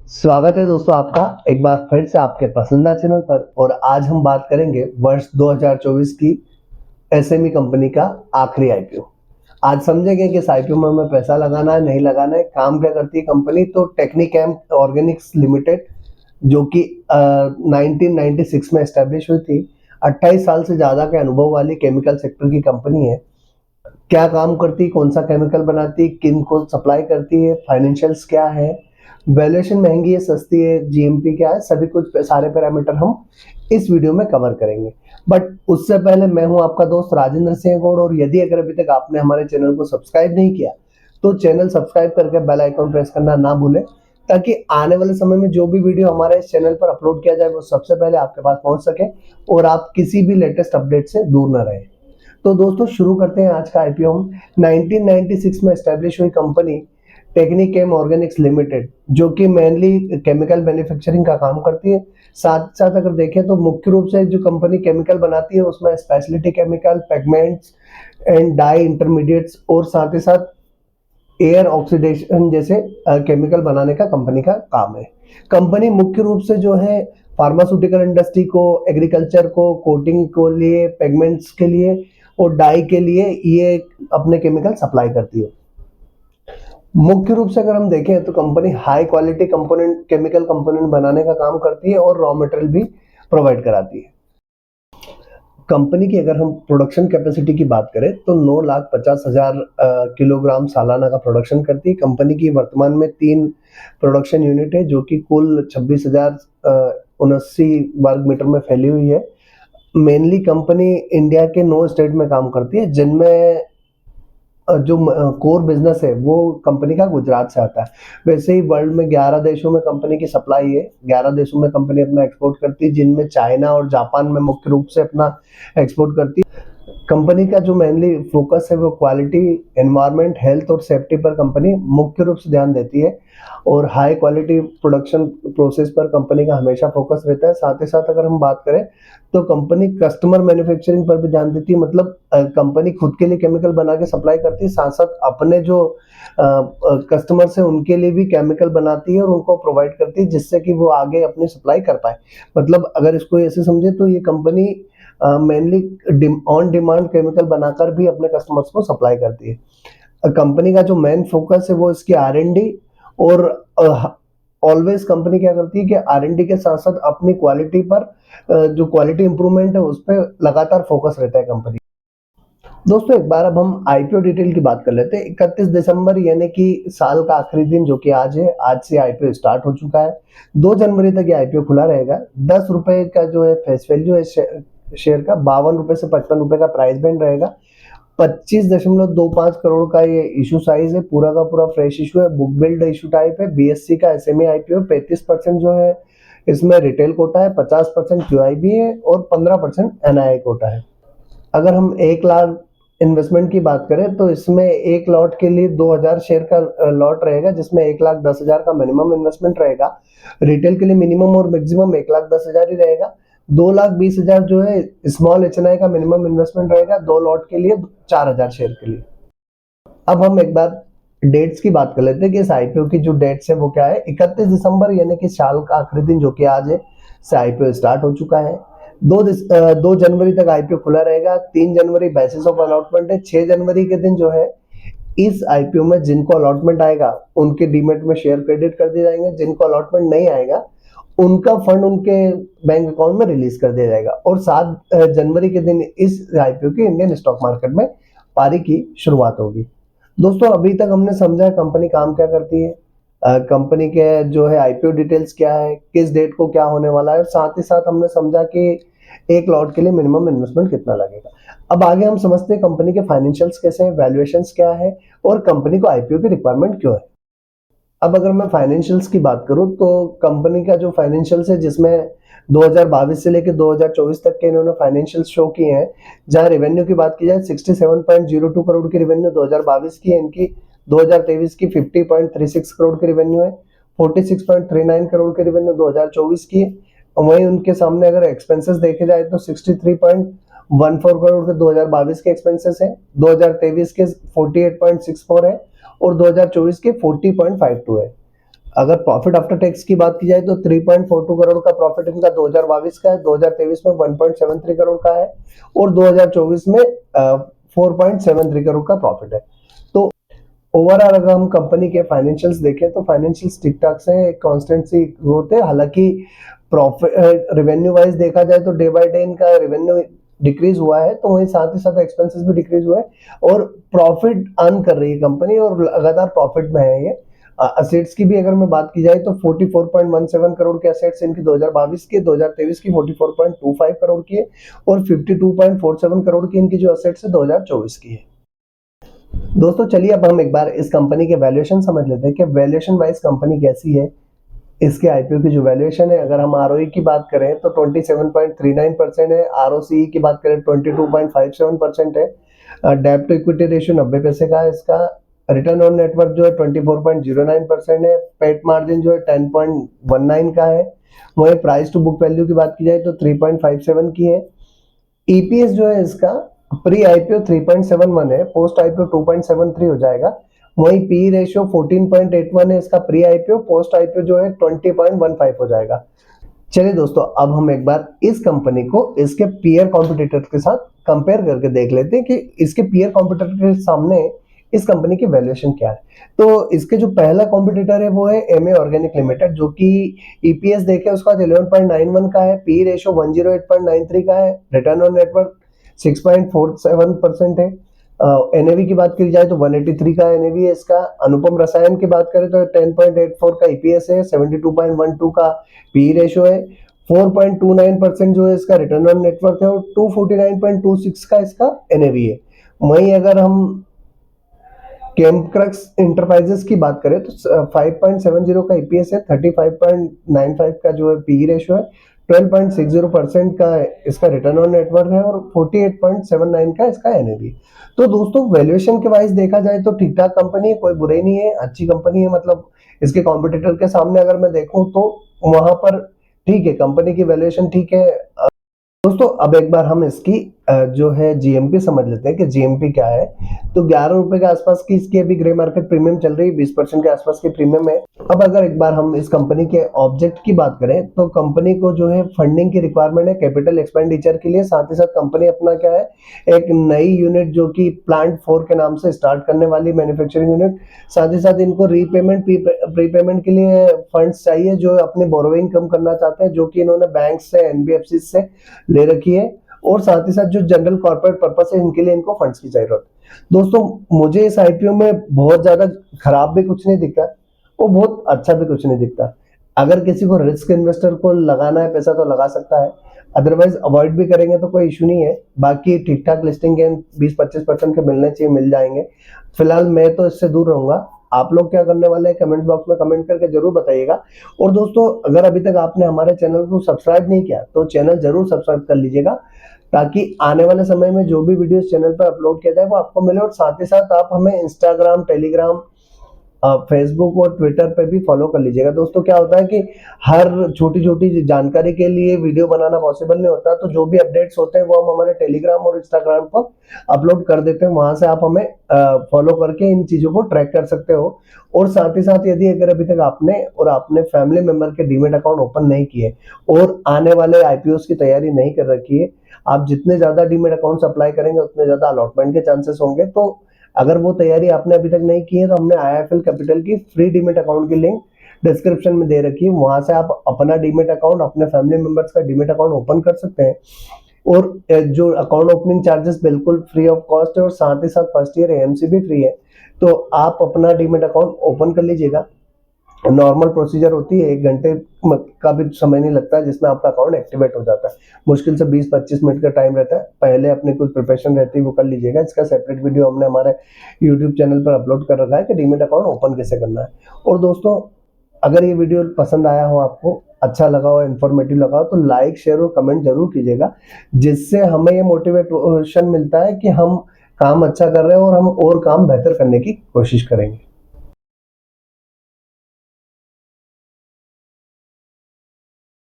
स्वागत है दोस्तों आपका एक बार फिर से आपके पसंदीदा चैनल पर। और आज हम बात करेंगे वर्ष 2024 की एसएमई कंपनी का आखिरी आईपीओ। आज समझेंगे कि इस आईपीओ में हमें पैसा लगाना है नहीं लगाना है, काम क्या करती है कंपनी। तो टेक्निकेम ऑर्गेनिक्स लिमिटेड जो कि 1996 में एस्टेब्लिश हुई थी, 28 साल से ज़्यादा के अनुभव वाली केमिकल सेक्टर की कंपनी है। क्या काम करती है, कौन सा केमिकल बनाती है, किन को सप्लाई करती है, फाइनेंशियल्स क्या है, वैल्यूएशन महंगी है सस्ती है, जीएमपी क्या है, सभी कुछ सारे पैरामीटर हम इस वीडियो में कवर करेंगे। बट उससे पहले मैं हूं आपका दोस्त राजेंद्र सिंह गौड़, और यदि अगर अभी तक आपने हमारे चैनल को सब्सक्राइब नहीं किया तो चैनल सब्सक्राइब करके बेल आइकन प्रेस करना ना भूलें, ताकि आने वाले समय में जो भी वीडियो हमारे इस चैनल पर अपलोड किया जाए वो सबसे पहले आपके पास पहुंच सके और आप किसी भी लेटेस्ट अपडेट से दूर न रहें। तो दोस्तों शुरू करते हैं आज का आईपीओ। हम 1996 में एस्टेब्लिश हुई कंपनी टेक्निकेम ऑर्गेनिक्स लिमिटेड जो कि मेनली केमिकल मैन्युफैक्चरिंग का काम करती है। साथ साथ अगर देखें तो मुख्य रूप से जो कंपनी केमिकल बनाती है उसमें speciality chemical, pigments and dye intermediates और साथ ही साथ एयर ऑक्सीडेशन जैसे केमिकल बनाने का कंपनी का काम है। कंपनी मुख्य रूप से जो है फार्मास्यूटिकल इंडस्ट्री को, एग्रीकल्चर को, कोटिंग को लिए, पिगमेंट्स के लिए और डाई के लिए ये अपने केमिकल सप्लाई करती है। मुख्य रूप से अगर हम देखें तो company high quality component, chemical component बनाने का काम करती है और रॉ मटेरियल भी प्रोवाइड कराती है। कंपनी की अगर हम प्रोडक्शन कैपेसिटी की बात करें तो 9,50,000 किलोग्राम सालाना का प्रोडक्शन करती है। कंपनी की वर्तमान में 3 प्रोडक्शन यूनिट है जो कि कुल 26,079 वर्ग मीटर में फैली हुई है। मेनली कंपनी इंडिया के 9 स्टेट में काम करती है, जिनमें जो कोर बिजनेस है वो कंपनी का गुजरात से आता है। वैसे ही वर्ल्ड में 11 देशों में कंपनी की सप्लाई है, 11 देशों में कंपनी अपना एक्सपोर्ट करती है, जिनमें चाइना और जापान में मुख्य रूप से अपना एक्सपोर्ट करती है। कंपनी का जो मेनली फोकस है वो क्वालिटी, एनवायरनमेंट, हेल्थ और सेफ्टी पर कंपनी मुख्य रूप से ध्यान देती है और हाई क्वालिटी प्रोडक्शन प्रोसेस पर कंपनी का हमेशा फोकस रहता है। साथ ही साथ अगर हम बात करें तो कंपनी कस्टमर मैन्युफैक्चरिंग पर भी ध्यान देती है, मतलब कंपनी खुद के लिए केमिकल बना के सप्लाई करती है, साथ साथ अपने जो कस्टमर्स हैं उनके लिए भी केमिकल बनाती है और उनको प्रोवाइड करती है, जिससे कि वो आगे अपनी सप्लाई कर पाए। मतलब अगर इसको ऐसे समझे तो ये company mainly on demand chemical बनाकर भी अपने कस्टमर्स को सप्लाई करती है। कंपनी का जो मेन फोकस है वो इसकी आर&डी और ऑलवेज कंपनी क्या करती है कि आर&डी के साथ साथ अपनी क्वालिटी पर जो क्वालिटी इंप्रूवमेंट है उस पर लगातार फोकस रहता है कंपनी। दोस्तों एक बार अब हम आईपीओ डिटेल की बात कर लेते हैं। 31 दिसंबर यानी कि साल का आखिरी दिन जो कि आज है, आज से आईपीओ स्टार्ट हो चुका है। 2 जनवरी तक ये आईपीओ खुला रहेगा। 10 रुपए का जो है फेस वैल्यू है शेयर का, 52 रुपए से 55 रुपए का प्राइस बैंड रहेगा। 25.25 करोड़ का ये इशू साइज है, पूरा का पूरा फ्रेश इशू है, बुक बिल्ड इशू टाइप है, बीएससी का एसएमई आईपीओ। 35% जो है इसमें रिटेल कोटा है, 50% क्यूआईबी है और 15% एनआईआई कोटा है। अगर हम 1 लाख इन्वेस्टमेंट की बात करें तो इसमें एक लॉट के लिए 2000 शेयर का लॉट रहेगा, जिसमें 1,10,000 का मिनिमम इन्वेस्टमेंट रहेगा। रिटेल के लिए मिनिमम और मैक्सिमम 1,10,000 ही रहेगा। 2,20,000 जो है स्मॉल एचएनआई का मिनिमम इन्वेस्टमेंट रहेगा, 2 लॉट के लिए 4,000 शेयर के लिए। अब हम एक बार डेट्स की बात कर लेते हैं कि इस आईपीओ की जो डेट्स है वो क्या है। 31 दिसंबर यानी कि साल का आखिरी दिन जो कि आज है से आईपीओ स्टार्ट हो चुका है। 2 जनवरी तक आईपीओ खुला रहेगा। 3 जनवरी बेसिस ऑफ अलॉटमेंट है। 6 जनवरी के दिन जो है इस आईपीओ में जिनको अलॉटमेंट आएगा उनके डीमेट में शेयर क्रेडिट कर दिए जाएंगे, जिनको अलॉटमेंट नहीं आएगा उनका फंड उनके बैंक अकाउंट में रिलीज कर दिया जाएगा। और 7 जनवरी के दिन इस आईपीओ की इंडियन स्टॉक मार्केट में पारी की शुरुआत होगी। दोस्तों अभी तक हमने समझा कंपनी काम क्या करती है, कंपनी के जो है आईपीओ डिटेल्स क्या है, किस डेट को क्या होने वाला है, और साथ ही साथ हमने समझा कि एक लॉट के लिए मिनिमम इन्वेस्टमेंट कितना लगेगा। अब आगे हम समझते हैं कंपनी के फाइनेंशियल्स कैसे हैं, वैल्यूएशंस क्या है और कंपनी को आईपीओ की रिक्वायरमेंट क्यों है। अब अगर मैं फाइनेंशियल्स की बात करूं तो कंपनी का जो फाइनेंशियल्स है, जिसमें 2022 से लेकर 2024 तक के इन्होंने फाइनेंशियल्स शो किए हैं। जहां रेवेन्यू की बात की जाए 67.02 करोड़ की रेवेन्यू 2022 की है इनकी। 2023 की 50.36 करोड़ की रेवेन्यू है। 46.39 करोड़ की रेवेन्यू 2024 की है। वहीं उनके सामने अगर एक्सपेंसेस देखे जाए तो 63.14 करोड़ के 2022 के एक्सपेंसेस है, 2023 के 48.64 है और 2024 के 40.52 है। अगर प्रॉफिट आफ्टर टैक्स की बात की जाए तो 3.42 करोड़ का प्रॉफिट इनका 2022 का है, 2023 में 1.73 करोड़ का है और 2024 में 4.73 करोड़ का प्रॉफिट है। तो ओवरऑल अगर हम कंपनी के फाइनेंशियल्स देखें तो फाइनेंशियल्स ठीक ठाक से है, एक कांस्टेंट सी ग्रोथ है। हालांकि प्रॉफिट रेवेन्यू वाइज देखा जाए तो डे बाय डे इनका रेवेन्यू डिक्रीज हुआ है, तो वहीं साथ ही साथ एक्सपेंसेस भी डिक्रीज हुए हैं और प्रॉफिट अर्न कर रही है कंपनी और लगातार प्रॉफिट में है ये। असेट्स की भी अगर मैं बात की जाए तो 44.17 करोड़ के असेट्स इनकी 2022 के, 2023 की 44.25 करोड़ की है और 52.47 करोड़ की इनकी जो असेट्स है 2024 की है। दोस्तों चलिए अब हम एक बार इस कंपनी के वैल्यूएशन समझ लेते हैं कि वैल्यूएशन वाइज कंपनी कैसी है। इसके आईपीओ की जो वैल्यूएशन है, अगर हम आरओई की बात करें तो 27.39% है, आरओसीई की बात करें 22.57% है, डेब्ट टू इक्विटी रेशियो 90 पैसे का है इसका, रिटर्न ऑन नेटवर्थ जो है 24.09% है, पेट मार्जिन जो है 10.19 का है, वहीं प्राइस टू बुक वैल्यू की बात की जाए तो 3.57 की है। ईपीएस जो है इसका प्री आईपीओ 3.71 है, पोस्ट आईपीओ 2.73 हो जाएगा। वहीं पी रेशियो 14.81 है इसका प्री आईपीओ, पोस्ट आईपीओ जो है 20.15 हो जाएगा। चलिए दोस्तों अब हम एक बार इस कंपनी को इसके पीयर कॉम्पिटिटर के साथ कंपेयर करके देख लेते हैं कि इसके पीयर कॉम्पिटिटर के सामने इस कंपनी की वैल्यूएशन क्या है। तो इसके जो पहला कॉम्पिटिटर है वो है एमए ऑर्गेनिक लिमिटेड, जो कि ईपीएस देखे उसका 11.91 का है, पी रेशियो 108.93 का है, रिटर्न ऑन नेटवर्थ 6.47% है। एनएवी की बात की जाए तो 183 का एनएवी है इसका। अनुपम रसायन की बात करें तो 10.84 का ईपीएस है, 72.12 का पी रेशियो है, 4.29% जो है इसका रिटर्न ऑन नेटवर्थ है और 249.26 का इसका एनएवी है। वहीं अगर हम केमक्रक्स इंटरप्राइजेस की बात करें तो 5.70 का ईपीएस है, 35.95 का जो है पी रेशियो है, 12.60% का इसका रिटर्न ऑन नेटवर्थ है और 48.79 का इसका एनएवी। तो दोस्तों वैल्यूएशन के वाइज देखा जाए तो ठीक ठाक कंपनी है, कोई बुरी नहीं है, अच्छी कंपनी है। मतलब इसके कॉम्पिटिटर के सामने अगर मैं देखूं तो वहां पर ठीक है, कंपनी की वैल्यूएशन ठीक है। दोस्तों अब एक बार हम इसकी जो है जीएमपी समझ लेते हैं कि जीएमपी क्या है। तो 11 रुपए के आसपास की इसकी अभी ग्रे मार्केट प्रीमियम चल रही है, 20% के आसपास की प्रीमियम है। अब अगर एक बार हम इस कंपनी के ऑब्जेक्ट की बात करें तो कंपनी को जो है फंडिंग की रिक्वायरमेंट है कैपिटल एक्सपेंडिचर के लिए। साथ ही साथ कंपनी अपना क्या है, एक नई यूनिट जो कि प्लांट 4 के नाम से स्टार्ट करने वाली मैन्युफैक्चरिंग यूनिट। साथ ही साथ इनको रीपेमेंट प्रीपेमेंट के लिए फंड्स चाहिए जो अपनी बोरोइंग कम करना चाहते हैं, जो कि इन्होंने बैंक से एनबीएफसी से ले रखी है। और साथ ही साथ जो जनरल कॉर्पोरेट पर्पस है इनके लिए इनको फंड्स की जरूरत है। दोस्तों मुझे इस आईपीओ में बहुत ज्यादा खराब भी कुछ नहीं दिखता और बहुत अच्छा भी कुछ नहीं दिखता। अगर किसी को रिस्क इन्वेस्टर को लगाना है पैसा तो लगा सकता है, अदरवाइज अवॉइड भी करेंगे तो कोई इशू नहीं है। बाकी ठीक ठाक लिस्टिंग गेन 20-25% के मिलने चाहिए, मिल जाएंगे। फिलहाल मैं तो इससे दूर रहूंगा। आप लोग क्या करने वाले हैं कमेंट बॉक्स में कमेंट करके जरूर बताइएगा। और दोस्तों अगर अभी तक आपने हमारे चैनल को सब्सक्राइब नहीं किया तो चैनल जरूर सब्सक्राइब कर लीजिएगा, ताकि आने वाले समय में जो भी वीडियोस चैनल पर अपलोड किया जाए वो आपको मिले। और साथ ही साथ आप हमें इंस्टाग्राम, टेलीग्राम, फेसबुक और ट्विटर पे भी फॉलो कर लीजिएगा। दोस्तों क्या होता है कि हर छोटी छोटी जानकारी के लिए वीडियो बनाना पॉसिबल नहीं होता, तो जो भी अपडेट्स होते हैं वो हम हमारे टेलीग्राम और इंस्टाग्राम पर अपलोड कर देते हैं। वहां से आप हमें फॉलो करके इन चीजों को ट्रैक कर सकते हो। और साथ ही साथ यदि अगर अभी तक आपने और अपने फैमिली मेंबर के डीमेट अकाउंट ओपन नहीं किए और आने वाले आईपीओस की तैयारी नहीं कर रखी है, आप जितने ज्यादा डीमेट अकाउंट अप्लाई करेंगे उतने ज्यादा अलॉटमेंट के चांसेस होंगे। तो अगर वो तैयारी आपने अभी तक नहीं की है तो हमने आईआईएफएल कैपिटल की फ्री डीमेट अकाउंट की लिंक डिस्क्रिप्शन में दे रखी है, वहां से आप अपना डीमेट अकाउंट, अपने फैमिली मेंबर्स का डीमेट अकाउंट ओपन कर सकते हैं। और जो अकाउंट ओपनिंग चार्जेस बिल्कुल फ्री ऑफ कॉस्ट है और साथ ही साथ फर्स्ट ईयर एएमसी भी फ्री है। तो आप अपना डीमेट अकाउंट ओपन कर लीजिएगा। नॉर्मल प्रोसीजर होती है, 1 घंटे का भी समय नहीं लगता है जिसमें आपका अकाउंट एक्टिवेट हो जाता है। मुश्किल से 20-25 मिनट का टाइम रहता है। पहले अपनी कुछ प्रिपरेशन रहती है वो कर लीजिएगा। इसका सेपरेट वीडियो हमने हमारे यूट्यूब चैनल पर अपलोड कर रखा है कि डीमेट अकाउंट ओपन कैसे करना है। और दोस्तों अगर ये वीडियो पसंद आया हो, आपको अच्छा लगा हो, इन्फॉर्मेटिव लगा हो, तो लाइक, शेयर और कमेंट जरूर कीजिएगा, जिससे हमें ये मोटिवेशन मिलता है कि हम काम अच्छा कर रहे हैं और हम और काम बेहतर करने की कोशिश करेंगे।